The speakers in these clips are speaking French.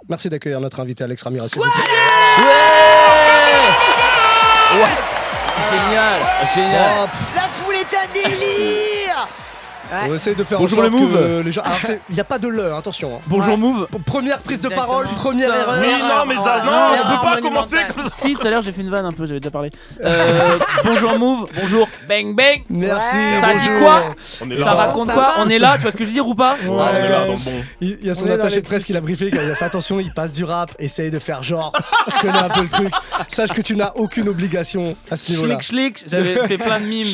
Merci d'accueillir notre invité Alex Ramirez. Ouais. Génial. La foule est un délire. On essaie de faire Bonjour en sorte le Move. que les gens. Alors il n'y a pas de le, attention. Hein. Bonjour Move. Première prise de parole, première erreur. Oui, non, mais ça, non, on peut pas commencer comme ça. Si, tout à l'heure j'ai fait une vanne un peu, j'avais déjà parlé. Bonjour Move, bonjour Bang Bang. Merci. Ça bonjour. dit quoi? On est Ça là. raconte quoi? On est là, tu vois ce que je veux dire ou pas? On est là dans le bon. Il y a son On est dans attaché les de presse qui l'a briefé, il a fait attention, il passe du rap, essaye de faire genre, je connais un peu le truc. Sache que tu n'as aucune obligation à ce niveau-là. Schlick, j'avais fait plein de mimes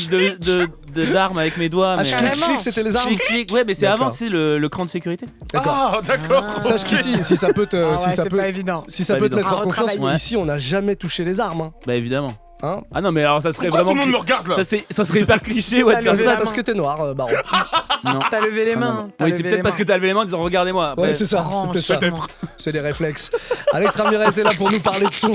d'armes avec mes doigts. Ah, mais, schlick, c'était les armes. Schlick, ouais, mais c'est D'accord. avant, tu sais, le cran de sécurité. Ah, d'accord. Sache qu'ici, si ça peut te, si ça c'est peut, pas évident. si ça Pas peut te évident. mettre en À confiance, retravailler. ici on n'a jamais touché les armes. Hein. Bah évidemment. Hein Ah non, mais alors ça serait Pourquoi tout vraiment. le monde me regarde là? Ça serait hyper cliché, ouais, de faire levé ça. la Parce que t'es noir, Baron. Non. T'as levé les Ah, non, mains. non. Oui, c'est peut-être parce que t'as levé les mains en disant regardez-moi. Ouais, Bah, c'est ça, c'était ça. Franchement. C'est des réflexes. Alex Ramirez est là pour nous parler de son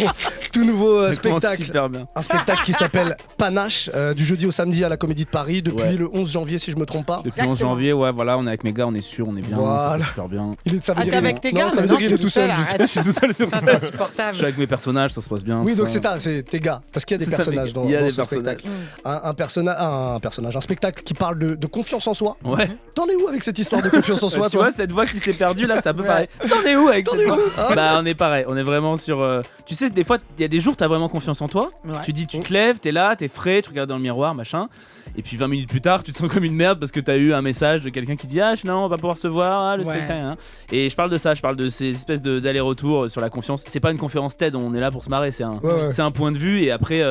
tout nouveau ça commence spectacle. super bien. Un spectacle qui s'appelle Panache, du jeudi au samedi à la Comédie de Paris, depuis Ouais. le 11 janvier si je me trompe pas. Depuis le 11 janvier, ouais, voilà, on est avec mes gars, on est sûr, on est bien, ça Voilà. se passe super bien. Il est de ça veut Ah, dire t'es il est- avec tes non, gars? ça veut non, dire qu'il est tout seul. juste. Je suis tout seul sur C'est scène. insupportable. Je suis avec mes personnages, ça se passe bien. Oui, donc ça. c'est tes gars, parce qu'il y a des C'est ça, personnages dans, il y a dans des ce personnages. spectacle. Un personnage, un spectacle qui parle de confiance en soi. Ouais. T'en es où avec cette histoire de confiance en soi, Tu toi vois, cette voix qui s'est perdue là, ça peut pareil. T'en es où avec cette voix? Hein Bah, on est pareil, on est vraiment sur. Tu sais, des fois, il y a des jours, t'as vraiment confiance en toi. Ouais. Tu dis, tu te lèves, t'es là, t'es frais, tu regardes dans le miroir, machin. Et puis 20 minutes plus tard, tu te sens comme une merde parce que t'as eu un message de quelqu'un qui dit ah finalement on va pas pouvoir se voir, ah, le Ouais. spectacle. Hein. Et je parle de ça, je parle de ces espèces d'aller-retour sur la confiance. C'est pas une conférence TED, on est là pour se marrer, c'est un, Ouais. c'est un point de vue. Et après,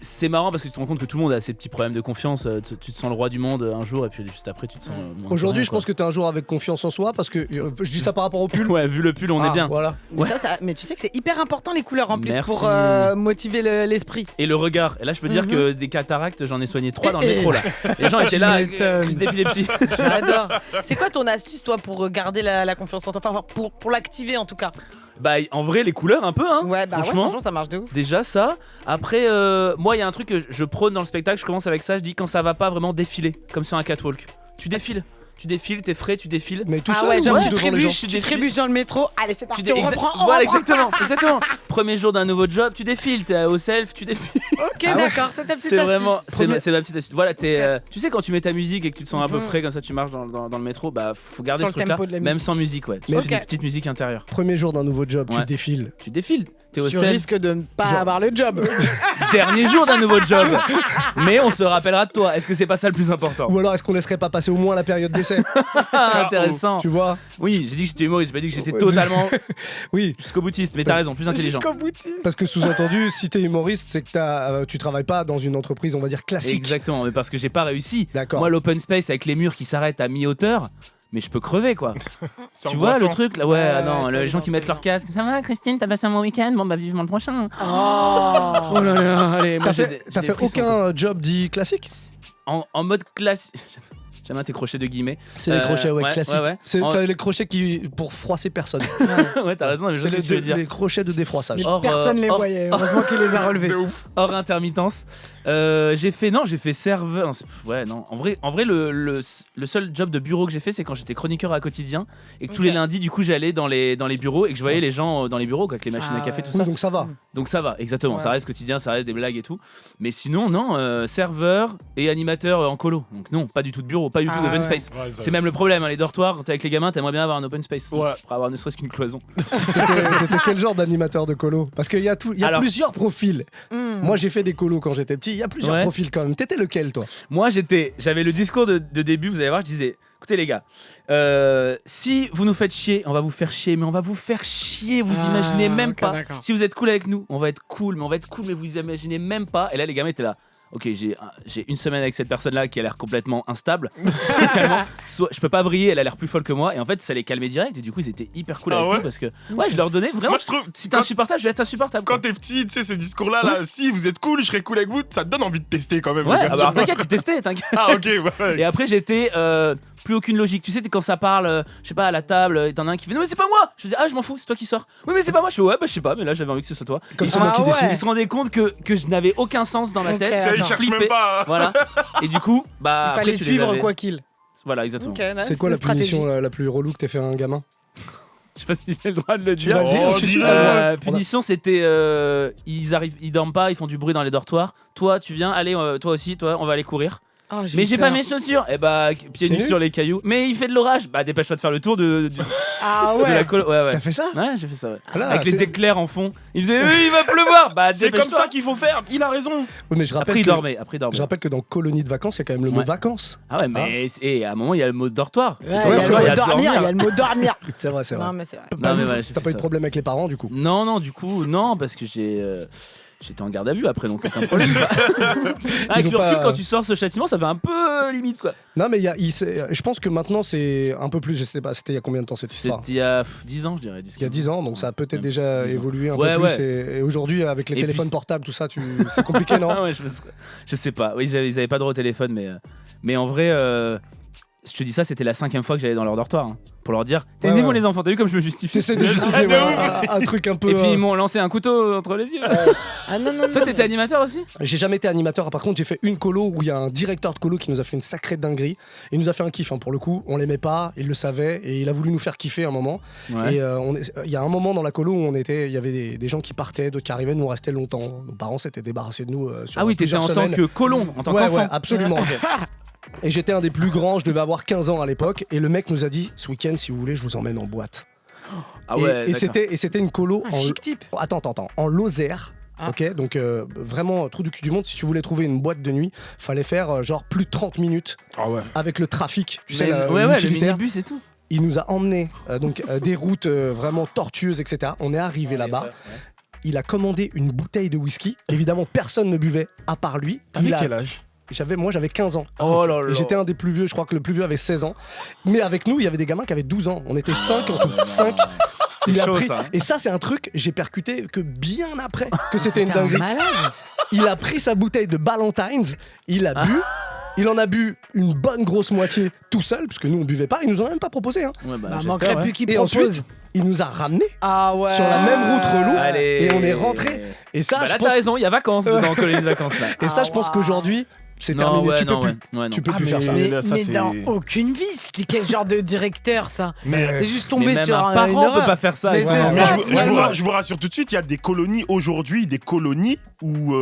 c'est marrant parce que tu te rends compte que tout le monde a ses petits problèmes de confiance. Tu te sens le roi du monde un jour et puis juste après tu te sens. Aujourd'hui, je pense que t'es un jour avec confiance en soi, parce que je dis ça par rapport au pull. Ouais, vu le pull, on Ah, est bien. Voilà. Mais, mais tu sais que c'est hyper important les couleurs en plus Merci. pour motiver l'esprit. Et le regard. Et là, je peux dire Mhm. que des cataractes, j'en ai soigné 3 dans le Et- métro là. Les gens étaient là, m'étonnes. crise d'épilepsie. J'adore. C'est quoi ton astuce toi pour garder la confiance en toi, enfin pour l'activer en tout cas? Bah, en vrai, les couleurs un peu, hein. Ouais, bah franchement. franchement ça marche de ouf. Déjà ça. Après, moi, il y a un truc que je prône dans le spectacle. Je commence avec ça. Je dis quand ça va pas vraiment défiler, comme sur un catwalk. Tu défiles. Tu défiles, t'es frais, tu défiles. Mais tout Ah seul ouais, ou genre ouais, tu devant les gens trébuches dans le métro. Allez, c'est parti, on reprend. Voilà, exactement. Premier jour d'un nouveau job, tu défiles, t'es au self, tu défiles. Ok, Ah ouais. d'accord, c'est ta petite C'est astuce. vraiment, Premier- c'est ma petite astuce. Voilà, tu sais quand tu mets ta musique et que tu te sens un peu frais comme ça, tu marches dans le métro, bah faut garder Sur ce le truc-là, tempo de la même musique. sans musique, ouais. Tu Mais- fais des petites musiques intérieures. Premier jour d'un nouveau job, tu Ouais. défiles. Tu défiles, t'es au Tu self. risques de ne pas Genre- avoir le job. Dernier jour d'un nouveau job. Mais on se rappellera de toi. Est-ce que c'est pas ça le plus important? Ou alors est-ce qu'on laisserait pas passer au moins la période d'essai? Intéressant. Tu vois? Oui, j'ai dit que j'étais humoriste, j'ai pas dit que j'étais Ouais. totalement Oui, jusqu'au boutiste, mais t'as raison, plus intelligent. Jusqu'au boutiste. parce que sous-entendu, si t'es humoriste, c'est que tu travailles pas dans une entreprise, on va dire classique. Exactement, mais parce que j'ai pas réussi. D'accord. Moi, l'open space avec les murs qui s'arrêtent à mi-hauteur, mais je peux crever quoi. C'est Tu vois angoissant. le truc là? Ouais, Ouais, non, c'est les gens évident, qui mettent c'est leur casque. Ça va, Christine, t'as passé un bon week-end? Bon, bah vivement le prochain. Oh. Oh là là, allez, moi T'as j'ai fait, des- j'ai t'as des fait frissons, aucun job dit classique? quoi. En mode classique. J'aime bien tes crochets de guillemets. C'est les crochets ouais, classiques. ouais. C'est En- c'est les crochets qui pour froisser personne. Ouais, t'as raison, je C'est sais ce que tu veux dire. les crochets de défroissage. Mais Or, personne les or- voyait. Heureusement qu'il les a relevés. De ouf. Hors intermittence. J'ai fait serveur. Non, ouais, non. En vrai le seul job de bureau que j'ai fait, c'est quand j'étais chroniqueur à quotidien et que tous Ok. les lundis, du coup, j'allais dans les bureaux et que je voyais les gens dans les bureaux, quoi, avec les machines Ah à café, tout ouais. ça. Oui, donc ça va. Donc ça va, exactement. Ouais. Ça reste quotidien, ça reste des blagues et tout. Mais sinon, non, serveur et animateur en colo. Donc non, pas du tout de bureau, pas du tout Ah d'open ouais. space. Ouais, ça- C'est même le problème, hein, les dortoirs, quand t'es avec les gamins, t'aimerais bien avoir un open space. Ouais. Pour avoir ne serait-ce qu'une cloison. T'étais quel genre d'animateur de colo? Parce qu'il y a Alors- plusieurs profils. Hmm. Moi j'ai fait des colos quand j'étais petit, il y a plusieurs Ouais. profils quand même. T'étais lequel toi? Moi, j'avais le discours de début, vous allez voir, je disais, écoutez les gars, si vous nous faites chier, on va vous faire chier, mais on va vous faire chier, vous Ah, imaginez même ok, pas. d'accord. Si vous êtes cool avec nous, on va être cool, mais vous imaginez même pas. Et là, les gamins étaient là. Ok, j'ai une semaine avec cette personne-là qui a l'air complètement instable. Spécialement, je peux pas briller, elle a l'air plus folle que moi. Et en fait, ça les calmait direct. Et du coup, ils étaient hyper cool Ah avec ouais nous parce que, ouais, je leur donnais vraiment. Moi, je trouve. Si t'es insupportable, je vais être insupportable. Quand quoi. t'es petit, tu sais, ce discours-là, là, si vous êtes cool, je serai cool avec vous, ça te donne envie de tester quand même. Ouais, les gars, ah bah alors tu vois. t'inquiète, tu testais, t'inquiète. Ah, ok, ouais. Et après, j'étais plus aucune logique. Tu sais, quand ça parle, je sais pas, à la table, et t'en as un qui fait non, mais c'est pas moi. Je faisais ah, je m'en fous, c'est toi qui sors. Oui, mais c'est pas moi. Je fais ouais, bah je sais pas, mais là j'avais envie que ce soit toi. Comme Ils c'est se- moi qui Ah décide. ouais. Ils se rendaient compte que je n'avais aucun sens dans ma Ok, tête. d'accord. Ils cherchent Flippé. même pas. Voilà. Et du coup, bah. Il après, fallait tu les suivre avais. quoi qu'il. Voilà, exactement. Ok, nice, C'est quoi la stratégie. punition la plus relou que t'aies fait à un gamin? sais pas si j'ai le droit de le Tu dire. vas le dire, Oh, tu sais, dis-le. t'as le droit. Punition, c'était ils dorment pas, ils font du bruit dans les dortoirs. Toi, tu viens, allez, toi aussi, toi, on va aller courir. Oh, Mais j'ai peur. pas mes chaussures. Eh bah, pieds Pieds nus nus sur les cailloux. Mais il fait de l'orage. Bah, dépêche-toi de faire le tour de Ah la ouais. colo. Ouais, ouais. T'as fait ça? Ouais, j'ai fait ça. Ouais. Voilà, Avec les c'est- éclairs en fond. Il faisait, il va pleuvoir. Bah, C'est comme dépêche-toi. ça qu'il faut faire. Il a raison. Oui, mais je rappelle Après, il que- dormait. Après, il dormait. Je rappelle que dans colonie de vacances, il y a quand même le mot Ouais. vacances. Ah ouais, mais et à un moment, il y a le mot dortoir. Ouais, il y Ouais, a c'est le vrai, mot il y a dormir, il y a le mot dormir. C'est vrai, c'est vrai. Non, mais c'est vrai. Non, mais voilà, j'ai T'as fait pas eu ça. de problème avec les parents du coup? Non, du coup, non, parce que j'étais en garde à vue après, donc aucun problème. Avec ont le recul, pas- quand tu sors ce châtiment, ça fait un peu limite, quoi. Non, mais je pense que maintenant c'est un peu plus. Je sais pas, c'était il y a combien de temps cette histoire? C'était il y a 10 ans, je dirais. Il y a 10 ans, donc ça a peut-être Ouais, déjà 10 ans. évolué un Ouais, peu plus. ouais. Et aujourd'hui, avec les Et téléphones puis- portables, tout ça, c'est compliqué, non? Ah ouais, je sais pas. Oui, ils avaient pas droit au téléphone, mais en vrai, je te dis ça, c'était la 5e fois que j'allais dans leur dortoir. Hein, pour leur dire, taisez-vous ouais. les enfants, t'as vu comme je me justifie. T'essaies de justifier un truc un peu. Et puis ils m'ont lancé un couteau entre les yeux. Ah non, non, non. Toi, t'étais animateur aussi? J'ai jamais été animateur. Par contre, j'ai fait une colo où il y a un directeur de colo qui nous a fait une sacrée dinguerie. Il nous a fait un kiff, hein, pour le coup. On l'aimait pas, il le savait et il a voulu nous faire kiffer un moment. Ouais. Et il y a un moment dans la colo où il y avait des gens qui partaient, d'autres qui arrivaient, nous on restait longtemps. Nos parents s'étaient débarrassés de nous sur Ah oui, t'étais plusieurs en tant semaines. que colon, en tant Ouais, qu'enfant. ouais, absolument. Et j'étais un des plus grands, je devais avoir 15 ans à l'époque. Et le mec nous a dit, ce week-end, si vous voulez, je vous emmène en boîte. Ah ouais, et d'accord. c'était une colo Un chic type. Attends, en Lozère. Ah. Ok, donc vraiment trou du cul du monde. Si tu voulais trouver une boîte de nuit, fallait faire genre plus de 30 minutes Ah ouais. avec le trafic. Tu sais, Ouais, le l'utilitaire. minibus et tout. Il nous a emmené des routes vraiment tortueuses, etc. On est arrivé là-bas. Il a commandé une bouteille de whisky. Évidemment, personne ne buvait à part lui. T'avais quel âge? Moi, j'avais 15 ans. Oh là là. Et j'étais un des plus vieux, je crois que le plus vieux avait 16 ans. Mais avec nous, il y avait des gamins qui avaient 12 ans. On était 5 en tout. 5. C'est chaud, pris... ça, hein. Et ça, c'est un truc, j'ai percuté que bien après que c'était une T'es un dinguerie. malade. Il a pris sa bouteille de Ballantines, il a bu. Il en a bu une bonne grosse moitié tout seul, parce que nous on buvait pas, il nous en a même pas proposé. Hein. Ouais, bah, Bah, j'espère, manquerait ouais. plus qu'il Et propose. ensuite, il nous a ramenés Ah ouais. sur la même route relou. Allez. Et on est rentré. Et ça, Bah je là, pense, t'as raison, il y a vacances dedans, colonie de vacances là. et ça, je Ah, pense waouh. qu'aujourd'hui, c'est Non, terminé. ouais, Tu peux non, plus. ouais. Ouais, non. Tu peux Ah, plus faire ça. mais- Mais, Là, ça, mais c'est- dans aucune vie, c'était quel genre de directeur ça? Mais C'est juste Mais tombé même sur un une parent erreur. peut pas faire ça. Mais avec c'est son ça. enfant. je vous rassure tout de suite, il y a des colonies aujourd'hui, des colonies où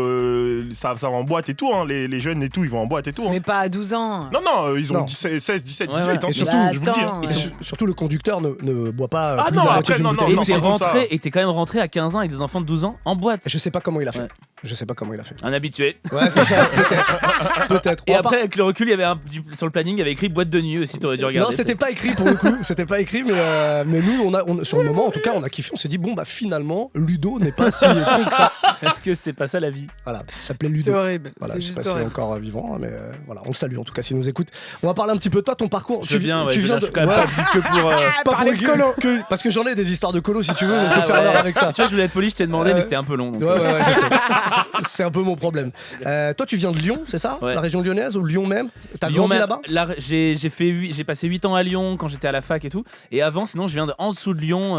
ça va en boîte et tout. Hein, les jeunes et tout, ils vont en boîte et tout. Hein. Mais pas à 12 ans. Non, ils ont Non. 16, 17, Ouais, 18 ans. ouais. Et Surtout, Bah, je vous le dis. attends. Hein. Et surtout, le conducteur ne boit pas Ah plus non, de la moitié après, d'une non, bouteille. Et non, t'es par contre, ça- rentré, et t'es quand même rentré à 15 ans avec des enfants de 12 ans en boîte. Je sais pas comment il a fait. Ouais. Je sais pas comment il a fait. Un habitué. Ouais, c'est ça, peut-être. Peut-être. Et On va après, avec le recul, il y avait sur le planning, il y avait écrit boîte de nuit aussi, t'aurais dû regarder. Non, c'était pas écrit pour le coup. C'était pas écrit, mais nous, sur le moment, en tout cas, on a kiffé. On s'est dit, bon, bah finalement, Ludo n'est pas si con que ça. Est-ce que c'est pas ça la vie? Voilà, il s'appelait C'est Ludo. horrible. Voilà, C'est je sais pas juste s'il est horrible. encore vivant, mais voilà, on le salue en tout cas s'il nous écoute. On va parler un petit peu de toi, ton parcours. Je viens, ouais, tu viens je suis quand même ouais, pas venu que pour. pas pour parler de colo. parce que j'en ai des histoires de colo si tu veux, on peut Ah faire ouais. l'heure avec ça. Tu vois, je voulais être poli, je t'ai demandé, Ouais. mais c'était un peu long. Donc, Ouais, je sais. C'est un peu mon problème. Toi, tu viens de Lyon, c'est ça? Ouais. La région lyonnaise ou Lyon même? T'as Lyon grandi même, là-bas? j'ai passé 8 ans à Lyon quand j'étais à la fac et tout. Et avant, sinon, je viens en dessous de Lyon,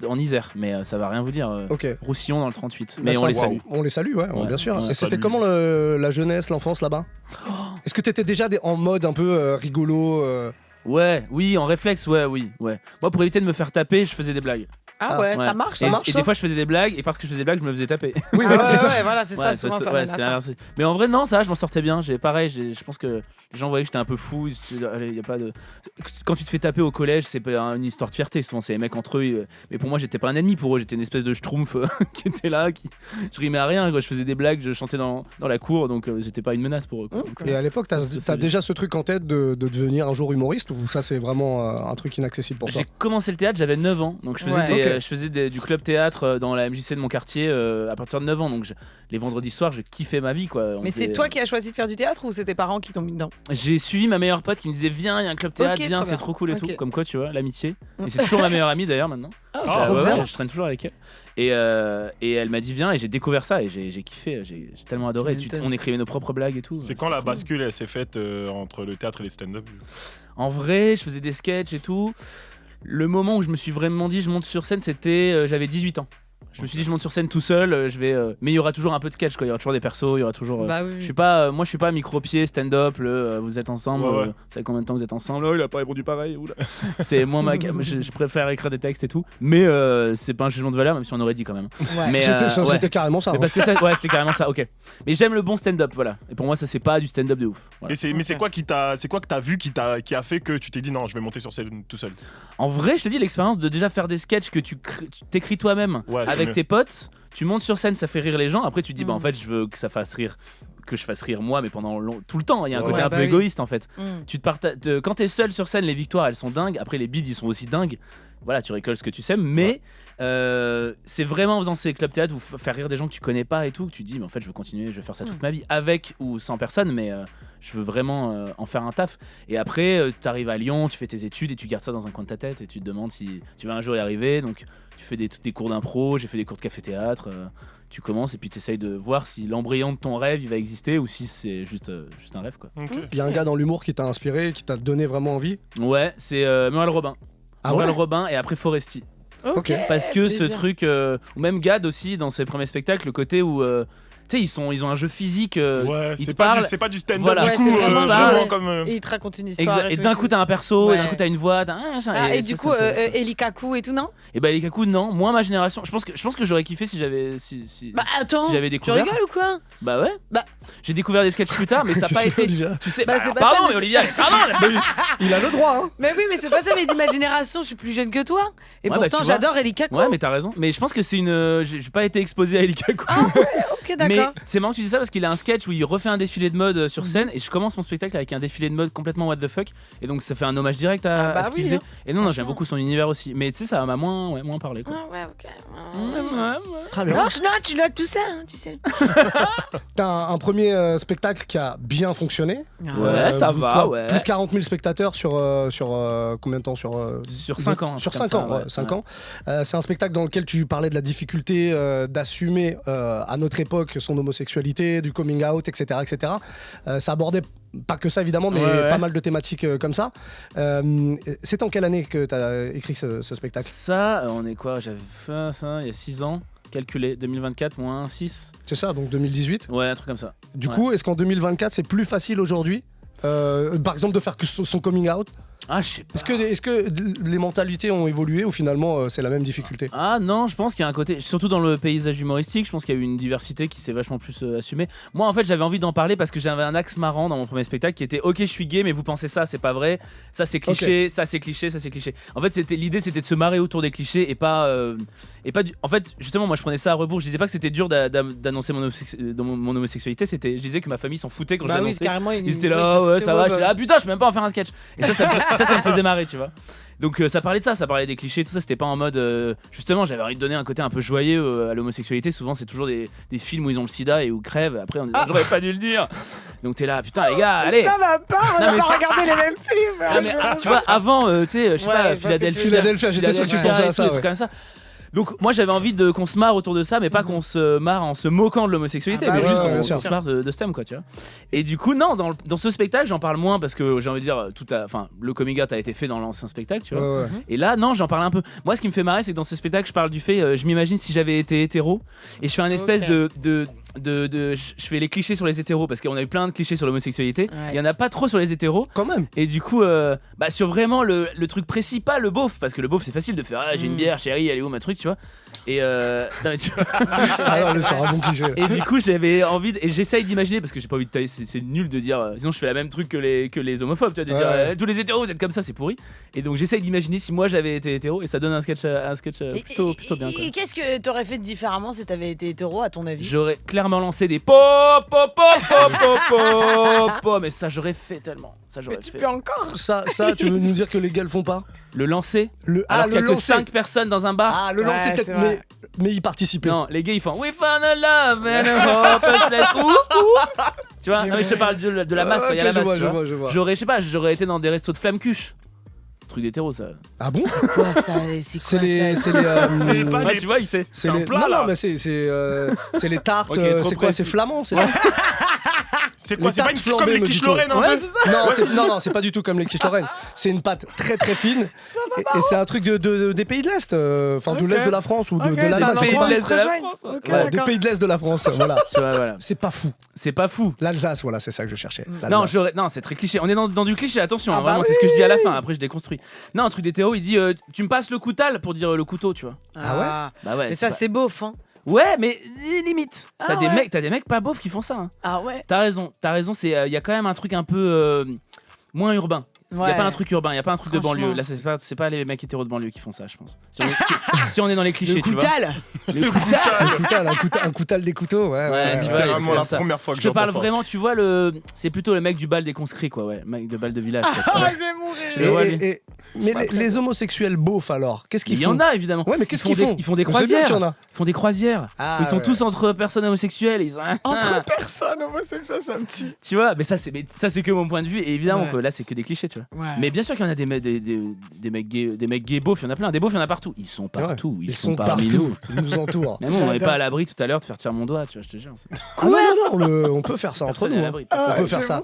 en Isère. Mais ça va rien vous dire. Ok. Roussillon dans le 38. Bah, Mais ça, on les waouh. salue. On les salue, ouais, Ouais. bien sûr. Ouais. Et c'était Salut. comment la jeunesse, l'enfance là-bas? Est-ce que t'étais déjà en mode un peu rigolo Ouais, oui, en réflexe, oui. Moi, pour éviter de me faire taper, je faisais des blagues. Ah ouais, Ouais. ça marche, Et, ça marche. et des fois, je faisais des blagues, et parce que je faisais des blagues, je me faisais taper. Oui, Ah voilà, ouais, c'est ça. ouais, voilà, c'est ça, souvent ça mène à c'était ça. inversé. Mais en vrai, non, ça, je m'en sortais bien. Je pense que les gens voyaient que j'étais un peu fou. Allez, y a pas de... Quand tu te fais taper au collège, c'est pas une histoire de fierté. Souvent, c'est les mecs entre eux. Mais pour moi, j'étais pas un ennemi. Pour eux, j'étais une espèce de schtroumpf qui était là. Je rimais à rien. Quoi. Je faisais des blagues, je chantais dans la cour. Donc, j'étais pas une menace pour eux. Quoi. Donc, Et à l'époque, Ça, c'est t'as solide. déjà ce truc en tête de devenir un jour humoriste ou ça c'est vraiment un truc inaccessible pour toi? j'ai commencé le théâtre, j'avais 9 ans. Donc, je faisais, Ouais. Ok. je faisais du club théâtre dans la MJC de mon quartier à partir de 9 ans. Donc, les vendredis soirs, je kiffais ma vie. Quoi. Mais c'est toi qui as choisi de faire du théâtre ou c'est tes parents qui t'ont mis dedans? J'ai suivi ma meilleure pote qui me disait viens, il y a un club théâtre, Ok, viens, trop c'est bien. trop cool et Ok. tout. Comme quoi, tu vois, l'amitié. Et c'est toujours ma meilleure amie d'ailleurs maintenant. trop Ouais, bien. ouais, je traîne toujours avec elle. Et elle m'a dit viens et j'ai découvert ça et j'ai kiffé, j'ai tellement adoré. Tu m'étonnes. On écrivait nos propres blagues et tout. C'est C'était quand la trop bascule elle s'est faite entre le théâtre et les stand-up? bien. En vrai, je faisais des sketchs et tout. Le moment où je me suis vraiment dit je monte sur scène, c'était j'avais 18 ans. Je me suis dit, je monte sur scène tout seul, je vais. Mais il y aura toujours un peu de sketch, quoi. Il y aura toujours des persos, il y aura toujours. Bah oui. Je suis pas, moi, je suis pas micro-pied, stand-up. Vous êtes ensemble. Ouais. Vous savez combien de temps vous êtes ensemble? Oh, il a pas répondu pareil. Oula. C'est moins ma. Je préfère écrire des textes et tout. Mais c'est pas un jugement de valeur, même si on aurait dit quand même. Ouais. Mais C'était carrément ça. Mais parce que c'était carrément ça. Ok. Mais j'aime le bon stand-up, voilà. Et pour moi, ça c'est pas du stand-up de ouf. Voilà. Mais c'est quoi que t'as vu qui a fait que tu t'es dit non, je vais monter sur scène tout seul. En vrai, je te dis, l'expérience de déjà faire des sketchs que tu t'écris toi-même Ouais, c'est avec mieux. tes potes, tu montes sur scène, ça fait rire les gens. Après, tu te dis, bah en fait, je veux que ça fasse rire. Que je fasse rire moi, mais pendant tout le temps. Il y a un côté un peu oui. égoïste en fait. Mm. Tu te quand t'es seul sur scène, les victoires elles sont dingues. Après, les bides ils sont aussi dingues. Voilà, tu récoltes ce que tu sais, mais c'est vraiment en faisant ces clubs théâtre, faire rire des gens que tu connais pas et tout, que tu te dis, mais en fait, je veux continuer, je vais faire ça toute ma vie, avec ou sans personne, mais je veux vraiment en faire un taf. Et après, tu arrives à Lyon, tu fais tes études et tu gardes ça dans un coin de ta tête et tu te demandes si tu vas un jour y arriver. Donc, tu fais des cours d'impro, j'ai fait des cours de café-théâtre. Tu commences et puis tu essayes de voir si l'embryon de ton rêve il va exister ou si c'est juste un rêve, quoi. Ok. Il y a un gars dans l'humour qui t'a inspiré, qui t'a donné vraiment envie. Ouais, c'est Moral Robin. Ah Moral ouais Robin et après Foresti. Ok. Parce que ce plaisir. truc, ou même Gad aussi dans ses premiers spectacles, le côté où tu sais ils ont un jeu physique, Ouais, ils te c'est pas, parlent. c'est pas du stand-up Voilà. du Ouais, coup, c'est vraiment je ça. vois comme. Et il te raconte une histoire. Et d'un coup t'as un perso, et d'un Ouais. coup t'as une voix, t'as un machin, Ah, et ça, du ça coup, me fait ça. Eli Kaku et tout, non? Et bah les Kaku non, moi ma génération, je pense que j'aurais kiffé si j'avais Bah attends, si j'avais tu découvert. rigoles ou quoi? Bah ouais. Bah- j'ai découvert des sketchs plus tard, mais ça n'a pas été. Olivia. Tu sais, Bah, bah, c'est pas pardon, ça, mais mais Olivia, pardon. Il a le droit, hein. Mais oui, mais c'est pas ça, mais de ma génération, je suis plus jeune que toi. Et Ouais, bah, pourtant, tu vois. j'adore Eli Kaku. Ouais, mais t'as raison. Mais je pense que c'est une. J'ai pas été exposé à Eli Kaku. Ok, Mais d'accord. c'est marrant que tu dis ça parce qu'il a un sketch où il refait un défilé de mode sur scène et je commence mon spectacle avec un défilé de mode complètement what the fuck et donc ça fait un hommage direct à, Ah bah à ce qu'il oui, faisait. hein. Et non, j'aime Franchement. beaucoup son univers aussi. Mais tu sais, ça m'a moins parlé, quoi. Ah ouais, ok. Très bien. Non, tu notes tout ça, hein, tu sais. T'as un premier spectacle qui a bien fonctionné. Ouais, ça va, quoi, ouais. Plus de 40 000 spectateurs sur combien de temps sur 5 ans. un Sur truc 5 comme ans, ça, ouais, ouais. 5 ans. C'est un spectacle dans lequel tu parlais de la difficulté d'assumer à notre époque son homosexualité, du coming out, etc. etc. Ça abordait pas que ça évidemment, mais Ouais. pas mal de thématiques comme ça. C'est en quelle année que tu as écrit ce spectacle? Ça, on est quoi? J'avais fait ça il y a 6 ans. Calculé, 2024 moins 6. C'est ça, donc 2018. Ouais, un truc comme ça. Du Ouais. coup, est-ce qu'en 2024, c'est plus facile aujourd'hui, par exemple, de faire que son coming out? Ah, je sais pas. Est-ce que les mentalités ont évolué ou finalement c'est la même difficulté? Ah non, je pense qu'il y a un côté, surtout dans le paysage humoristique, je pense qu'il y a eu une diversité qui s'est vachement plus assumée. Moi en fait j'avais envie d'en parler parce que j'avais un axe marrant dans mon premier spectacle qui était ok je suis gay mais vous pensez ça c'est pas vrai, ça c'est cliché, ça c'est cliché, ça c'est cliché. En fait l'idée c'était de se marrer autour des clichés et pas en fait justement moi je prenais ça à rebours, je disais pas que c'était dur d'annoncer mon homosexualité, je disais que ma famille s'en foutait quand je Bah oui, l'annonçais. c'est carrément une. Ils étaient là, ouais, ça va, j'étais là, ah, putain, je peux même pas en faire un sketch. Et ça me faisait marrer, tu vois. Donc ça parlait de ça parlait des clichés, tout ça, c'était pas en mode. Justement, j'avais envie de donner un côté un peu joyeux à l'homosexualité. Souvent, c'est toujours des films où ils ont le sida et où crèvent. Après, on dit, j'aurais pas dû le dire. Donc t'es là, putain, les gars, allez. Ça va pas, on Non, va mais pas ça- regarder les mêmes films. Ah, mais, tu vois, avant, tu sais, je sais Ouais, pas, je vois ce que tu veux dire. Philadelphia, j'étais sûr que tu pensais à et tout, ça, des ouais. trucs comme ça. Donc moi j'avais envie qu'on se marre autour de ça, mais pas qu'on se marre en se moquant de l'homosexualité, Ah bah mais ouais, juste ouais, on bien se sûr. marre de ce thème, quoi, tu vois. Et du coup non, dans ce spectacle j'en parle moins parce que j'ai envie de dire le coming out a été fait dans l'ancien spectacle, tu vois. Ouais, ouais. Et là non, j'en parle un peu. Moi ce qui me fait marrer c'est que dans ce spectacle je parle du fait, je m'imagine si j'avais été hétéro et je fais un espèce Ok. je fais les clichés sur les hétéros parce qu'on a eu plein de clichés sur l'homosexualité. Ouais. Il y en a pas trop sur les hétéros. Quand même. Et du coup, sur vraiment le truc précis, pas le beauf, parce que le beauf c'est facile de faire ah j'ai une bière chérie, elle est où ma truc, tu vois. Et non, mais tu vois. Alors, c'est un bon cliché. Et du coup j'avais envie et j'essaye d'imaginer parce que j'ai pas envie de tailler, c'est nul de dire sinon je fais la même truc que les homophobes, tu vois, de dire Ouais. tous les hétéros vous êtes comme ça, c'est pourri. Et donc j'essaye d'imaginer si moi j'avais été hétéro et ça donne un sketch plutôt bien, quoi. Et qu'est-ce que t'aurais fait différemment si t'avais été hétéro, à ton avis? J'aurais clairement lancé des pop pop pop pop pop pop pop, mais ça j'aurais fait tellement, ça Mais j'aurais tu fait. peux encore. Ça, tu veux nous dire que les gars le font pas? Le lancer le alors qu'il y a que lancer. 5 personnes dans un bar. Ah, le Ouais, lancer c'est peut-être, vrai. mais y participer. Non, les gars ils font We found a love and a hopeless place. Ouh, ouh. Tu vois, non mais je te parle de la masse, Ah, quoi, il y a ok, la je masse, vois, tu vois. je vois. J'aurais, je sais pas, j'aurais été dans des restos de flamme cuche. Truc d'hétéro ça. Ah bon? Quoi ça? C'est C'est quoi les, ça? c'est les, C'est pas Ouais, les- tu vois, il sait. C'est un les, plat, non, là. non, mais c'est les tartes. Ok, trop c'est quoi? précis. C'est flamand, c'est ça? C'est quoi? Les C'est pas tartes une comme flambées, les me quiches dit-on. Lorraine un Ouais, peu? c'est ça. Non, c'est pas du tout comme les quiches Lorraine. C'est une pâte très très fine. Et c'est un truc des pays de l'Est. Enfin, de l'Est de la France ou de Ok, l'Allemagne. c'est un je sais endroit pas. où ils se de la rejoignent. France, Ok, Ouais, des d'accord. pays de l'Est de la France. Voilà. Tu vois, voilà. C'est pas fou. C'est pas fou. L'Alsace, voilà, c'est ça que je cherchais. Non, L'Alsace. non, c'est très cliché. On est dans du cliché, attention, Ah hein, bah vraiment, c'est ce que je dis à la fin. Après, je déconstruis. Non, un truc d'hétéro, il dit tu me passes le coutal pour dire le couteau, tu vois. Ah ouais Bah ouais. Mais ça, pas- c'est beauf, hein. Ouais, mais limite. Ah ouais. T'as des mecs pas beaufs qui font ça. Hein. Ah ouais. T'as raison. Il y a quand même un truc un peu moins urbain. Il y a Ouais. pas un truc urbain, il y a pas un truc de Franchement. banlieue. Là, c'est pas les mecs hétéros de banlieue qui font ça, je pense. Si on est dans les clichés, Le tu vois. coutal. Le coutal. Un coutal des couteaux, ouais. Ouais, tu vois, C'est ils vraiment font la ça. première fois que Je te parle j'entends ça. vraiment, tu vois, c'est plutôt le mec du bal des conscrits, quoi, ouais. Mec de bal de village. quoi, tu Ah, vois. je vais mourir. Tu le vois, lui. Mais les homosexuels beaufs alors, qu'est-ce qu'ils Il y font? en a évidemment. Ouais, mais qu'est-ce qu'ils font? Ils font des On sait bien croisières. qu'il y en a. Ils font des croisières. Ah, Ils sont ouais. tous entre personnes homosexuelles. Et ils ont... Entre personnes homosexuelles, ça me tue. Tu vois, mais ça c'est que mon point de vue. Et évidemment Ouais. que là c'est que des clichés, tu vois. Ouais. Mais bien sûr qu'il y en a des mecs gays beaufs. Il y en a plein. Des beaufs, il y en a partout. Ils sont partout. Ils sont parmi partout. nous. Ils nous entourent. Mais bon, on n'est J'adore. pas à l'abri tout à l'heure de faire tirer mon doigt, tu vois, je te jure. Ah non, on peut faire ça entre Personne nous. n'est à hein. l'abri. On peut faire je ça.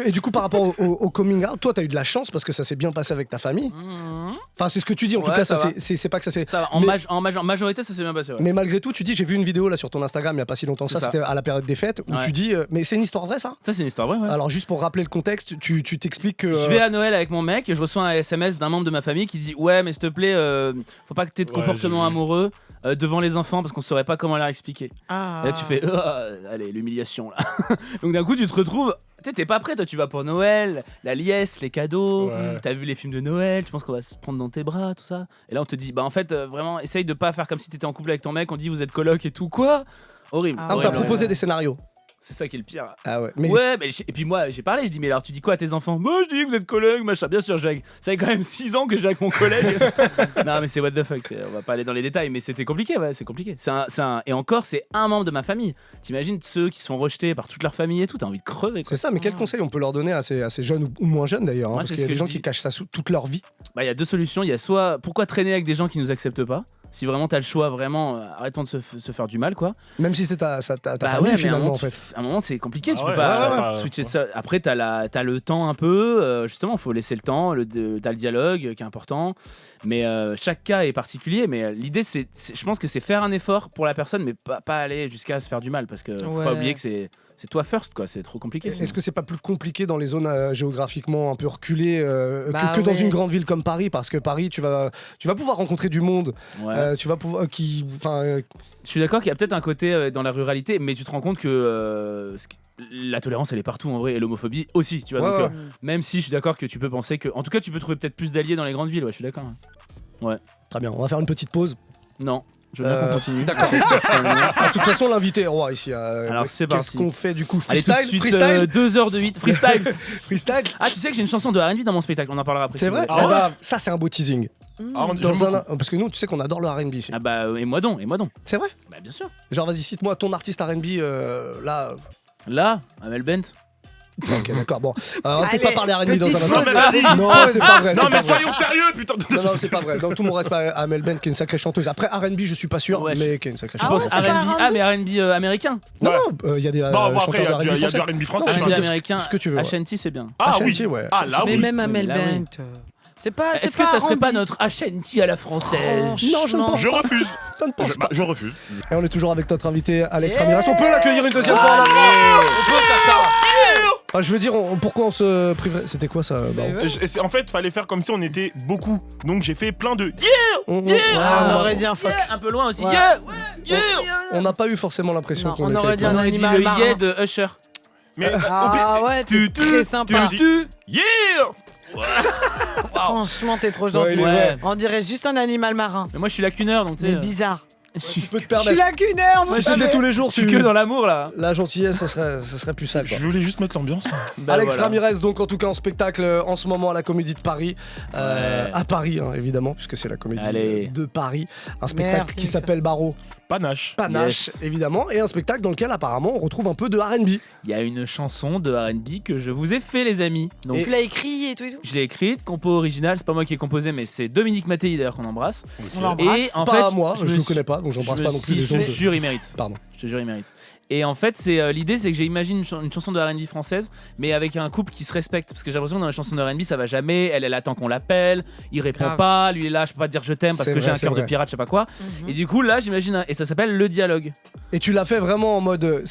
Et du coup, par rapport au coming out, toi, t'as eu de la chance parce que ça s'est bien passé avec ta famille. Mmh. Enfin, c'est ce que tu dis. En tout Ouais, cas, ça va. c'est pas que ça s'est. Ça va. En majorité, ça s'est bien passé. Ouais. Mais malgré tout, tu dis, j'ai vu une vidéo là sur ton Instagram il y a pas si longtemps que ça, C'est ça. c'était à la période des fêtes, où Ouais. tu dis, mais c'est une histoire vraie ça? Ça c'est une histoire vraie. Ouais. Alors juste pour rappeler le contexte, tu t'expliques que. Je vais à Noël avec mon mec et je reçois un SMS d'un membre de ma famille qui dit ouais mais s'il te plaît faut pas que t'aies de Ouais, comportement j'ai vu. amoureux devant les enfants parce qu'on saurait pas comment leur expliquer. Ah. Et là tu fais allez l'humiliation là. Donc d'un coup tu te retrouves tu sais t'es pas prêt toi tu vas pour Noël, la liesse, les cadeaux, Ouais. t'as vu les films de Noël, tu penses qu'on va se prendre dans tes bras tout ça. Et là on te dit bah en fait vraiment essaye de pas faire comme si t'étais en couple avec ton mec, on dit vous êtes coloc et tout quoi. Horrible. Ah, Ah, on horrible, t'a proposé horrible. des scénarios. C'est ça qui est le pire. Ah ouais. Mais Ouais, mais et puis moi j'ai parlé, je dis mais alors tu dis quoi à tes enfants? Moi je dis que vous êtes collègues, machin. Bien sûr, ça fait quand même 6 ans que je joue avec mon collègue. Non mais c'est what the fuck, on va pas aller dans les détails, mais c'était compliqué, ouais, c'est compliqué. Et encore c'est un membre de ma famille. T'imagines ceux qui se font rejeter par toute leur famille et tout, t'as envie de crever quoi. c'est ça, mais quel conseil on peut leur donner à ces jeunes ou moins jeunes d'ailleurs, hein, Moi, parce c'est qu'il y a ce que des gens je qui dis. cachent ça toute leur vie. Bah il y a deux solutions, il y a soit pourquoi traîner avec des gens qui nous acceptent pas. Si vraiment t'as le choix, vraiment, arrêtons de se faire du mal, quoi. Même si c'est ta Bah famille ouais, mais à un finalement moment, en fait. à un moment c'est compliqué, Ah tu ouais, peux pas ouais, ouais, switcher ouais. ça. Après t'as le temps un peu, justement, faut laisser le temps, t'as le dialogue qui est important. Mais chaque cas est particulier. Mais l'idée, je pense que c'est faire un effort pour la personne, mais pas aller jusqu'à se faire du mal, parce que faut Ouais. pas oublier que c'est toi first, quoi. C'est trop compliqué. Est-ce que c'est pas plus compliqué dans les zones géographiquement un peu reculées Bah que dans ouais. une grande ville comme Paris? Parce que Paris, tu vas pouvoir rencontrer du monde, Ouais. tu vas pouvoir Je suis d'accord qu'il y a peut-être un côté dans la ruralité, mais tu te rends compte que la tolérance, elle est partout en vrai, et l'homophobie aussi, tu vois. Ouais, Donc, ouais. même si je suis d'accord que tu peux penser que, en tout cas, tu peux trouver peut-être plus d'alliés dans les grandes villes. Ouais, je suis d'accord. hein. Très bien, on va faire une petite pause. Non, je veux bien qu'on continue. D'accord. De toute façon, l'invité est roi ici. Alors, c'est Qu'est-ce parti. qu'on fait du coup? Allez, tout de Freestyle, suite, freestyle, 2h08, freestyle. freestyle. Ah, tu sais que j'ai une chanson de R&B dans mon spectacle, on en parlera après. C'est si vous vrai? voulez. Ah Eh ouais bah, ça c'est un beau teasing. Ah, Dans j'aime un... Parce que nous, tu sais qu'on adore le R&B ici. Ah bah, et moi donc. C'est vrai? Bah, bien sûr. Genre, vas-y, cite-moi ton artiste R&B là. Là, Amel Bent. Ok, d'accord. Bon, on va peut-être pas Allez, parler R&B dans un petite instant. pause. Non, mais vas-y. Non, c'est pas vrai. Non c'est mais pas vrai. soyons sérieux putain. Non, c'est pas vrai. Dans tout mon respect à Amel Bent, qui est une sacrée chanteuse. Après, R&B, je suis pas sûr, Ouais, mais qui est une sacrée Ah Je ouais, chanteuse. pense c'est pas R&B. R&B? Ah, mais R&B américain. Non, Ouais. non, il y a des Bon après chanteurs il y a de du R&B français. R&B français. Non, tu tu peux R&B vois. dire américain. ce que tu veux, ouais. Ashanti, c'est bien. Ah oui. Ashanti, ouais. Ah là Mais oui. même Amel Là, oui. Bent. C'est pas. Est-ce c'est que ça serait pas R&B. notre Ashanti à la française? Non, je ne pense Je pas. refuse. Je ne pense pas. Je refuse. Et on est toujours avec notre invité Alex Ramirez. On peut l'accueillir une deuxième fois en Allez. On peut faire ça. Ah, je veux dire, pourquoi on se priverait? C'était quoi ça? Baron En fait, fallait faire comme si on était beaucoup. Donc j'ai fait plein de Ah, on aurait dit un fuck. Yeah, un peu loin aussi. Ouais. Yeah, On n'a pas eu forcément l'impression Non, qu'on on était. aurait dit On un aurait dit animal le marin. yeah de Usher. Mais Ah ouais, t'es très sympa. Yeah. Franchement, t'es trop Ouais, gentil. il est Ouais. vrai. On dirait juste un animal marin. Mais moi je suis lacuneur donc tu Mais sais. bizarre. Tu peux te Je permettre. suis lacunaire, moi. Si c'était tous les jours, Je suis que dans l'amour là. La gentillesse, ça serait plus sale. quoi. Je voulais juste mettre l'ambiance. Bah, Alex voilà. Ramirez, donc en tout cas en spectacle en ce moment à la Comédie de Paris, Ouais. à Paris hein, évidemment, puisque c'est la Comédie Allez. de Paris, un spectacle Merci, qui ça. s'appelle Barreau Panache. Panache Yes. évidemment, et un spectacle dans lequel apparemment on retrouve un peu de R&B. Il y a une chanson de R&B que je vous ai fait les amis. Donc Tu l'as écrit et tout et tout. je l'ai écrite, compo original, c'est pas moi qui ai composé mais c'est Dominique Mattei d'ailleurs qu'on embrasse. On l'embrasse. Et en pas fait, à moi, je me le suis- connais pas. donc j'embrasse Je pas me- non plus si, les je gens. te jure, il mérite. Pardon. Je te jure, il mérite. Et en fait, l'idée, c'est que j'imagine une chanson de R&B française, mais avec un couple qui se respecte. Parce que j'ai l'impression que dans les chansons de R&B, ça va jamais. Elle attend qu'on l'appelle. Il répond Grave. pas. Lui, il est là, je peux pas te dire je t'aime parce C'est que j'ai vrai, un cœur c'est de vrai. pirate, je sais pas quoi. Mhm. Et du coup, là, j'imagine. Et ça s'appelle Le Dialogue. Et tu l'as fait vraiment en mode,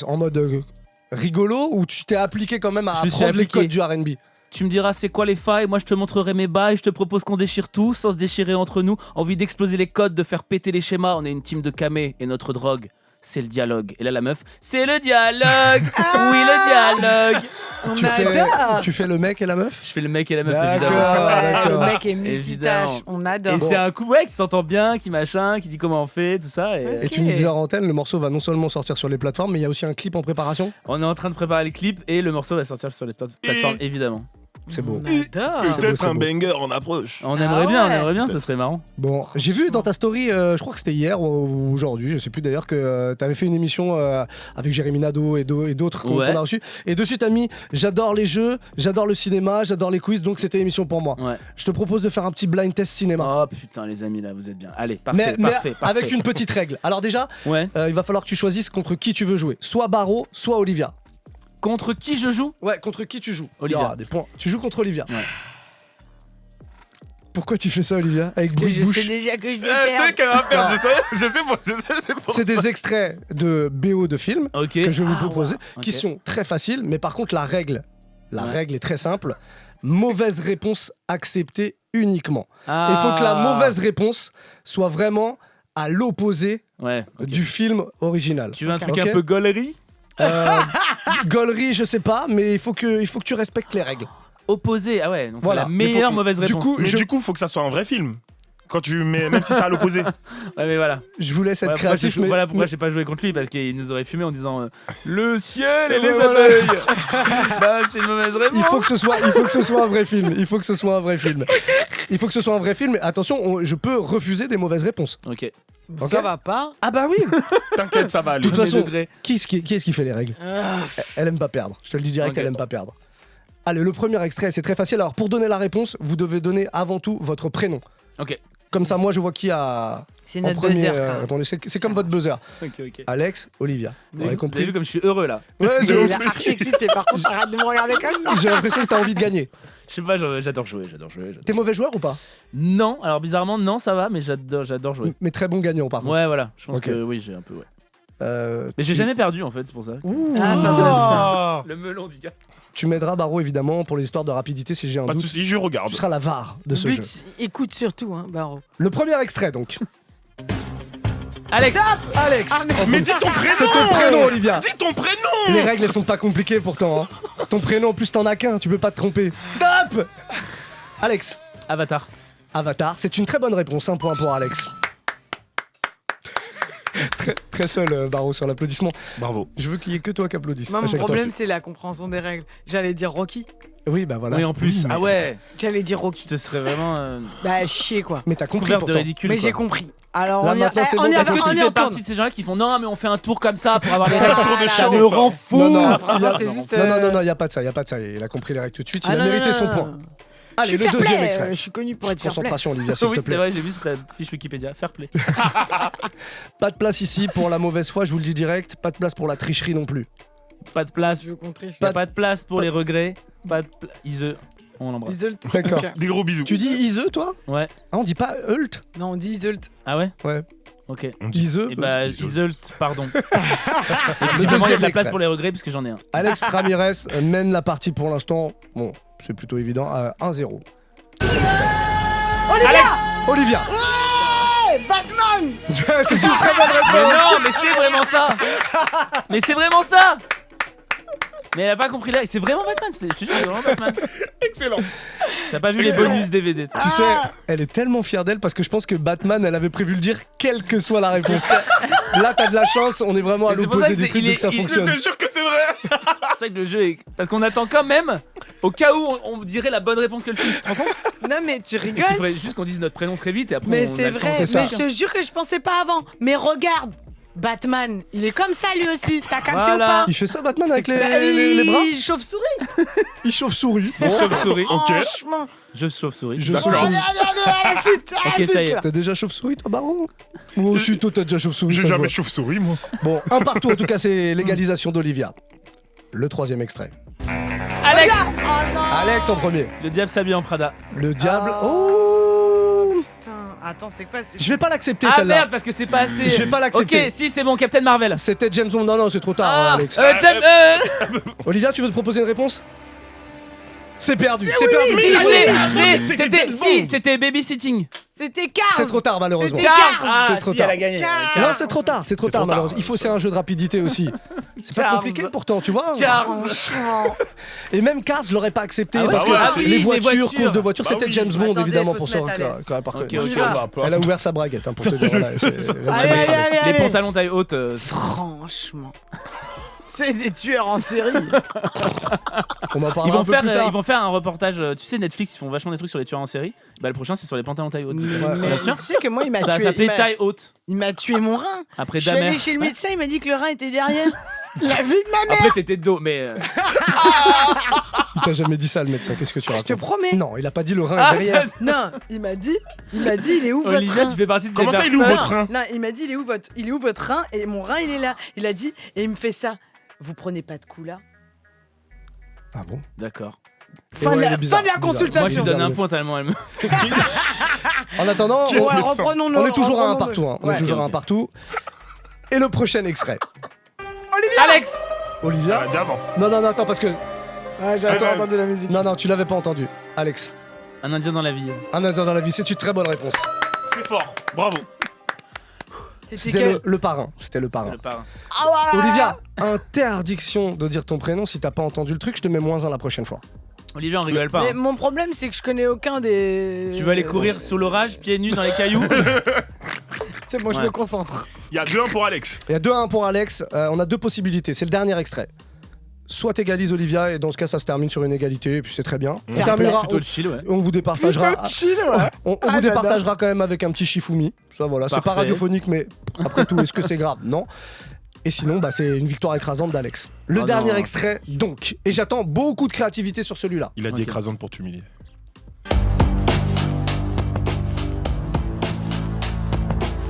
en mode rigolo ou tu t'es appliqué quand même à Je me suis apprendre les appliqué. codes du R&B? Tu me diras c'est quoi les failles, moi je te montrerai mes bails, je te propose qu'on déchire tout sans se déchirer entre nous, envie d'exploser les codes, de faire péter les schémas, on est une team de camés et notre drogue, c'est le dialogue. Et là la meuf, c'est le dialogue. Oui, le dialogue. Tu fais le mec et la meuf? Je fais le mec et la meuf D'accord. évidemment. d'accord. Le mec est multitâche, Évidemment. on Et adore. c'est un couple qui s'entend bien, qui machin, qui dit comment on fait, tout ça. Et Et tu nous disais en antenne, le morceau va non seulement sortir sur les plateformes, mais il y a aussi un clip en préparation. on est en train de préparer le clip et le morceau va sortir sur les plateformes évidemment. C'est beau. On adore. beau, Peut-être c'est un beau. banger en approche. On Ah aimerait bien, ouais. ça serait marrant. Bon, j'ai vu dans ta story, je crois que c'était hier ou aujourd'hui, je sais plus d'ailleurs, que tu avais fait une émission avec Jérémy Nadeau et d'autres qu'on Ouais. a reçus. Et dessus, t'as mis j'adore les jeux, j'adore le cinéma, j'adore les quiz, donc c'était l'émission pour moi. Ouais. Je te propose de faire un petit blind test cinéma. Oh putain les amis là, vous êtes bien. Allez, parfait, mais parfait. avec une petite règle. Alors déjà, Ouais. il va falloir que tu choisisses contre qui tu veux jouer. Soit Baro, soit Olivia. Contre qui je joue? Ouais, contre qui tu joues? Olivia. Il y aura des points. Tu joues contre Olivia. Ouais. Pourquoi tu fais ça, Olivia? Avec Parce bruit que de je sais bouche. déjà que je vais C'est perdre. qu'elle va perdre, Ah. je sais, c'est pour C'est ça. des extraits de BO de films Ok. que je vais vous Ah, proposer, wow. qui Ok. sont très faciles, mais par contre la règle Ouais. est très simple. Mauvaise réponse acceptée uniquement. Ah. Il faut que la mauvaise réponse soit vraiment à l'opposé Ouais. ok. du film original. Tu veux un truc Ok. un peu gaulerie? Gaulerie, je sais pas, mais il faut que tu respectes les règles. Opposé, ah ouais. Donc Voilà. la Mais meilleure faut- mauvaise du réponse. coup, Mais je- du coup, faut que ça soit un vrai film. Quand tu mets, même si c'est à l'opposé. Ouais, mais voilà. Je vous laisse être Voilà pourquoi créatif, j'ai- mais voilà pourquoi mais- j'ai pas joué contre lui parce qu'il nous aurait fumé en disant le ciel et les Voilà. abeilles. Bah c'est une mauvaise réponse. il faut que ce soit un vrai film. Il faut que ce soit un vrai film. Il faut que ce soit un vrai film. Mais attention, je peux refuser des mauvaises réponses. Ok. Ok. Ça va pas. Ah bah oui. T'inquiète, ça va aller. De toute Premier façon, degré. qui est-ce qui fait les règles? Elle aime pas perdre. Je te le dis direct, Ok. elle aime pas perdre. Allez, le premier extrait, c'est très facile. Alors, pour donner la réponse, vous devez donner avant tout votre prénom. Ok. Comme ça, moi, je vois qui a C'est en notre premier buzzer. répondu. C'est comme votre buzzer. Ok. Alex, Olivia. Vous avez Vous avez compris? vu comme je suis heureux là. Ouais, Il est archi excité. Par contre, arrête de me regarder comme ça. j'ai l'impression que t'as envie de gagner. Je sais pas, j'adore jouer. T'es mauvais joueur ou pas? Non, alors bizarrement non ça va, mais j'adore jouer. Mais très bon gagnant, par contre. Ouais voilà, je pense Ok. que oui j'ai un peu ouais. Mais j'ai tu- jamais perdu en fait, c'est pour ça. Ouh. Ah, ça donne ça. Le melon du gars. Tu m'aideras, Baro, évidemment, pour les histoires de rapidité si j'ai un Pas de doute. soucis, je regarde. Tu seras la VAR de ce Le jeu. but, écoute surtout, hein, Baro. Le premier extrait, donc. Alex. Alex. Mais dis ton prénom. C'est ton prénom, Olivia. Dis ton prénom. Les règles, elles sont pas compliquées pourtant. Hein. Ton prénom, en plus, t'en as qu'un, tu peux pas te tromper. Top. Alex. Avatar. Avatar, c'est une très bonne réponse, un point pour Alex. Très seul, Baro, sur l'applaudissement. Bravo. Je veux qu'il y ait que toi qui applaudisse. Moi, à mon chaque fois. problème, c'est la compréhension des règles. J'allais dire Rocky. Oui, bah voilà. Oui en plus. Oui, mais- Ah ouais. J'allais dire Tu Rocky. te serais vraiment Bah, chier, quoi. Mais t'as compris couvert de pourtant. ridicule. Mais quoi. j'ai compris. Alors, Là, on y maintenant, c'est bon, on y t'as Est-ce va, que on tu y fais retourne. partie de ces gens-là qui font non mais on fait un tour comme ça pour avoir les règles Tour de Ça chauffe. me rend fou. Non, non, Après, il y a- c'est juste, non, non, non, il y a pas de ça, Il a compris les règles tout de suite, il Ah, a non, mérité non, son non, point. non. Allez, Je suis le fair deuxième play, extrait. Je suis connu pour être fair play. Concentration, Olivia, s'il Oui te c'est plaît. vrai, j'ai vu sur ta fiche Wikipédia. Fair play. Pas de place ici pour la mauvaise foi, je vous le dis direct. Pas de place pour la tricherie non plus. Pas de place. Je veux qu'on triche. Y a pas de place pour les regrets. Pas de Ise. On l'embrasse. Isolt. D'accord. Ok. Des gros bisous. Tu dis Ise, toi? Ouais. Ah, on dit pas Hult? Non, on dit Isolt. Ah ouais. Ouais. Ok. On dit- Ise. Et bah, Isolt, pardon. Et Le visiblement, il y a de deuxième la place extrait. pour les regrets puisque j'en ai un. Alex Ramirez mène la partie pour l'instant. Bon, c'est plutôt évident. 1-0. Deuxième extrait. Alex. Olivia. Batman. C'est une très bonne Mais réponse. non, mais c'est vraiment ça. Mais c'est vraiment ça. Mais elle a pas compris là. C'est vraiment Batman. Je te jure, c'est vraiment Batman. Excellent. T'as pas vu les Excellent. bonus DVD. Tu sais, elle est tellement fière d'elle parce que je pense que Batman, elle avait prévu le dire, quelle que soit la réponse. Là, t'as de la chance, on est vraiment à Mais c'est pour ça l'opposé que du c'est- truc il de est- que ça il- Je fonctionne. te jure que c'est vrai. C'est vrai que le jeu est. Parce qu'on attend quand même, au cas où on dirait la bonne réponse que le film, tu te rends compte? Non, mais tu Il rigoles. faudrait juste qu'on dise notre prénom très vite et après Mais on c'est a le temps. vrai. c'est ça. Mais je te jure que je pensais pas avant. Mais regarde. Batman, il est comme ça lui aussi. T'as capté Voilà. ou pas? Il fait ça, Batman, avec les Il bras. chauve-souris. Il chauve-souris. Chauve-souris. Ok. Franchement. Je chauve-souris. Je D'accord. chauve-souris. Allez, à la suite. À la Ok, ça suite, y est. là. T'as déjà chauve-souris, toi, Baron? Moi aussi, toi, t'as déjà chauve-souris. J'ai ça se jamais voit. chauve-souris, moi. Bon, un partout, en tout cas, c'est l'égalisation d'Olivia. Le 3e extrait. Alex. Alex en premier. Le diable s'habille en Prada. Le diable. Ah. Oh Putain, attends, c'est quoi ce... Je vais pas l'accepter, Ah celle-là. merde, parce que c'est pas assez. Je vais pas l'accepter. Ok, si, c'est bon, Captain Marvel. C'était James Bond. Non, non, c'est trop tard, Ah, Alex. Olivia, tu veux te proposer une réponse? C'est perdu, c'est perdu. Si, je l'ai, C'était C'était, James si, Bond. c'était Babysitting. C'était Cars. C'est trop tard, malheureusement. C'était Cars. Cars. Ah, C'est trop si, tard. elle a gagné. Cars. Non, c'est trop tard, c'est trop C'est tard, trop tard. malheureusement. Il faut, c'est un jeu de rapidité aussi. C'est pas Cars. compliqué pourtant, tu vois. Cars. Franchement. Et même Cars, je l'aurais pas accepté Ah ouais, parce que bah ouais, les les voitures, voitures. cause de voitures, Bah c'était oui. James Bond Attendez, évidemment faut pour se ça. mettre à l'aise. Ok, On y ok. va. Elle a ouvert sa braguette hein, pour te dire. Voilà, c'est- Allez, allez, allez, Les allez. pantalons taille haute. Franchement. C'est des tueurs en série. On en Ils parlera vont, un peu faire, plus tard. ils vont faire un reportage. Tu sais, Netflix, ils font vachement des trucs sur les tueurs en série. Bah, le prochain, c'est sur les pantalons taille haute. Mais Bien sûr. tu sais que moi, il m'a Ça tué. s'appelait taille haute. Il m'a tué mon rein. Après Je suis allé Damer. chez le médecin, il m'a dit que le rein était derrière. La vie de ma mère. Après, t'étais de dos, mais. Il t'a jamais dit ça le médecin. Qu'est-ce que tu Je te racontes? promets. Non, il a pas dit le rein Ah, derrière. Non, il m'a dit, il est où votre Olivia, rein? tu fais partie de ces Comment ça, il est où personnes. votre rein? Non, il m'a dit, il est où votre rein? Et mon rein, il est là. Il a dit, et il me fait ça. Vous prenez pas de coups là? Ah bon? D'accord. Fin, ouais, de il la, est bizarre, fin de la bizarre. consultation. Moi, je lui donne un bizarre, point tellement elle me. En attendant, Qui est ce on, Ouais, médecin reprenons on est toujours à un reprenons-le. partout. Hein. On est Ouais. toujours à Ok. un partout. Et le prochain extrait. Alex. Olivia? Elle a dit avant. Non, non, non, attends, parce que. Ouais, j'ai Attends, entendu la musique. Non, non, tu l'avais pas entendu. Alex. Un indien dans la vie. Un instant dans la vie, c'est une très bonne réponse. C'est fort. Bravo. C'était C'était quel... le parrain. C'était le parrain. Le parrain. Ah ouais. Olivia, interdiction de dire ton prénom. Si t'as pas entendu le truc, je te mets -1 la prochaine fois. Olivia, on rigole pas. Mais hein. mon problème, c'est que je connais aucun des. Tu veux aller courir sous l'orage, pieds nus dans les cailloux. C'est bon, je Ouais. me concentre. Il y a 2-1 pour Alex. Il y a 2-1 pour Alex. On a deux possibilités. C'est le dernier extrait. Soit t'égalises Olivia, et dans ce cas, ça se termine sur une égalité, et puis c'est très bien. On Fair terminera. Plutôt le chill, ouais. On vous départagera. Putain, chill, ouais. On Ah, vous j'adore. départagera quand même avec un petit Shifumi. Ça voilà, c'est pas Parfait. radiophonique, mais après tout, est-ce que c'est grave? Non. Et sinon, bah, c'est une victoire écrasante d'Alex. Le Oh dernier non. extrait, donc. Et j'attends beaucoup de créativité sur celui-là. Il a dit Ok. écrasante pour t'humilier.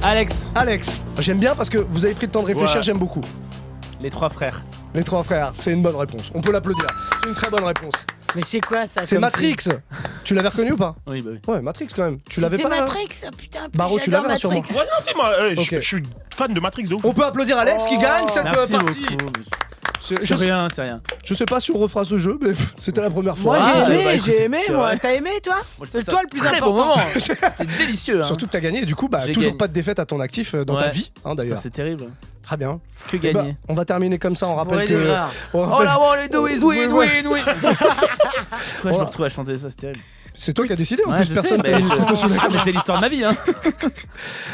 Alex, Alex, j'aime bien parce que vous avez pris le temps de réfléchir, Ouais. j'aime beaucoup. les trois frères. Les trois frères, c'est une bonne réponse. On peut l'applaudir. C'est une très bonne réponse. Mais c'est quoi ça? C'est comme Matrix. Tu l'avais reconnu ou pas? Oui, bah oui. Ouais, Matrix quand même. Tu film? l'avais C'était pas? Matrix, oh, putain. Baro, tu j'adore l'avais, sûrement. Matrix. Ouais, non, c'est moi. Ok. Je suis fan de Matrix de ouf. On peut applaudir Alex qui Oh. gagne cette Merci partie. beaucoup. C'est- C'est Je, rien, c'est rien. je sais pas si on refera ce jeu, mais c'était la première fois. Moi, Ah, j'ai aimé, bah, écoutez, j'ai aimé, c'est moi. vrai. T'as aimé, toi? Moi, je C'est trouve toi ça le plus très important. bon moment. C'était délicieux. Hein. Surtout que t'as gagné et du coup, bah, J'ai toujours gagné. pas de défaite à ton actif dans ta Ouais. vie, hein, Ça, d'ailleurs. c'est terrible. Très bien. Que Eh ben, gagner. on va terminer comme ça. On rappelle Bourré que. d'erreurs. on Oh rappelle- là, oh, les deux is win, Ouais. win, win. Pourquoi je me retrouve à chanter ça, c'est terrible. C'est toi qui as décidé. En Ouais, plus, je personne sais, t'a mais mis le couteau sous la Ah, mais c'est l'histoire de ma vie, hein.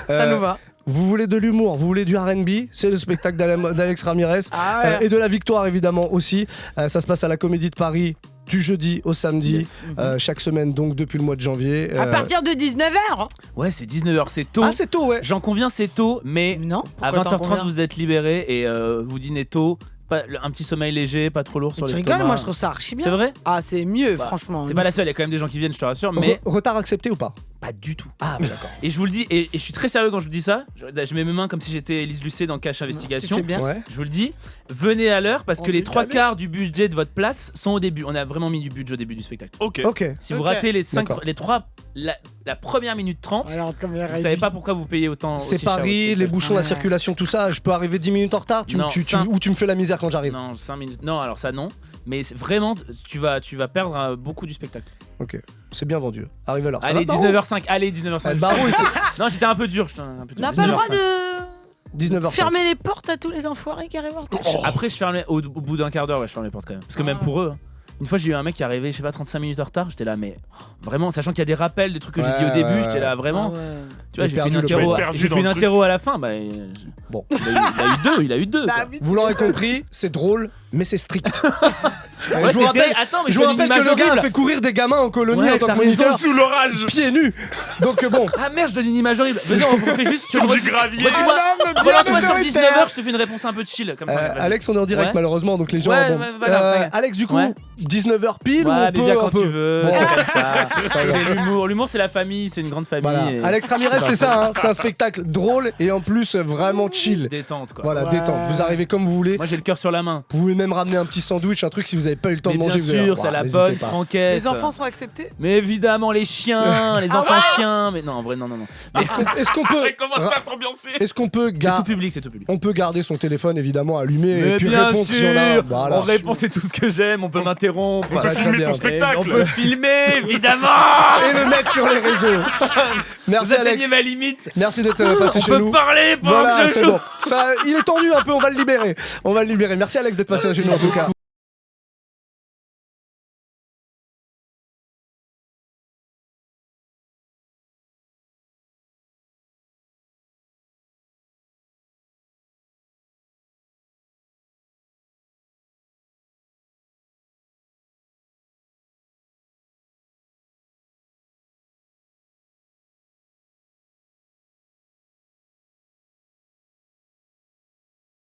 Ça Euh, nous va. Vous voulez de l'humour, vous voulez du R&B, c'est le spectacle d'Alex Ramirez. Ah ouais. Et de la victoire évidemment aussi. Ça se passe à la Comédie de Paris du jeudi au samedi, Yes. chaque semaine donc depuis le mois de janvier. À partir de 19h. Ouais, c'est 19h, c'est tôt. Ah c'est tôt ouais. J'en conviens, c'est tôt, mais Non. à pourquoi t'en 20h30, conviens? vous êtes libérés et vous dînez tôt. Un petit sommeil léger, pas trop lourd sur Tu l'estomac. rigoles, moi je trouve ça archi bien. C'est vrai? Ah, c'est mieux, Bah, franchement. T'es pas la seule, il y a quand même des gens qui viennent, je te rassure, mais Retard accepté ou pas? pas du tout. Ah mais d'accord. Et je vous le dis, et je suis très sérieux quand je vous dis ça, je mets mes mains comme si j'étais Élise Lucet dans Cache Tu Investigation. fais bien. Ouais. Je vous le dis, venez à l'heure parce En que les décalé. 3/4 du budget de votre place sont au début. On a vraiment mis du budget au début du spectacle. Ok. Ok. Si vous Ok. ratez D'accord. la première minute 30, Alors, comme vous savez pas pourquoi vous payez autant. C'est aussi cher au Paris, les spectacle. bouchons, la Ouais. circulation, tout ça. Je peux arriver 10 minutes en retard Non, cinq. ou tu me fais la misère quand j'arrive. Non, 5 minutes. Non, alors ça non. Mais vraiment, tu vas perdre beaucoup du spectacle. Ok. C'est bien vendu. Arrive à l'heure. Ça Allez, va, Barreau 19h05. Allez, 19h05. Ah, le Barreau, il s'est- Non, j'étais un peu dur. J'étais un peu On dur. n'a pas le droit 19h05. de 19h05. fermer les portes à tous les enfoirés qui arrivent en retard. Après, je ferme au bout d'un quart d'heure, ouais, je ferme les portes quand même. Parce que même pour eux, hein. Une fois, j'ai eu un mec qui est arrivé, je sais pas, 35 minutes en retard. J'étais là, mais vraiment, sachant qu'il y a des rappels, des trucs que j'ai dit au Ouais, début, ouais, j'étais là, Ah vraiment. ouais. Tu vois, Il j'ai fait perdu une le interro, point. Perdu j'ai dans fait une le truc. interro à la fin. Bah, Bon. il a eu deux. Bah quoi. oui, Vous l'aurez compris, c'est drôle, mais c'est strict. Ouais, je vous rappelle, Attends, mais je vous donne une rappelle que image le gars a horrible. fait courir des gamins en colonie Ouais, en tant t'as que raison. moniteur, Sous l'orage. pieds nus. Donc bon, Ah merde, je donne une image horrible. Vas-y, on refait juste Sur du gravier. Redis-moi, Ah non, mais bien relance-moi sur autoritaire. 19h, je te fais une réponse un peu chill. Comme ça, vas-y. Alex, on est en direct Ouais. malheureusement, donc les gens. Ouais, bon. ouais, pas grave, t'inquiète. Alex, du coup, Ouais. 19h pile ou Ouais, on mais peut viens un quand peu tu veux, Bon. c'est comme ça. C'est l'humour. L'humour, c'est la famille, c'est une grande famille. Voilà. et- Alex Ramirez, c'est ça, hein, c'est un spectacle drôle et en plus vraiment chill. Détente, quoi. Voilà, Ouais. détente. Vous arrivez comme vous voulez. Moi, j'ai le cœur sur la main. Vous pouvez même ramener un petit sandwich, un truc si vous avez pas eu le temps Mais de manger. bien vous allez- sûr, c'est Ouah, la n'hésitez bonne pas. franquette. Les enfants sont acceptés. Mais évidemment, les chiens, les enfants chiens. Mais non, en vrai, non. Est-ce qu'on peut, Comment ça s'ambiancer? est-ce qu'on peut, C'est tout public, c'est tout public. on peut garder son téléphone évidemment allumé et Mais puis bien répondre si on a. sûr, Voilà. on répond, c'est tout ce que j'aime. On peut m'interrompre. On peut Très filmer bien. ton Et spectacle. on peut filmer, évidemment. Et le mettre sur les réseaux. Vous Merci atteignez Alex. ma limite. Merci d'être passé On chez peut nous. parler pendant Voilà, que je c'est joue. bon. Ça, il est tendu un peu, on va le libérer. On va le libérer. Merci Alex d'être passé chez nous en tout cas.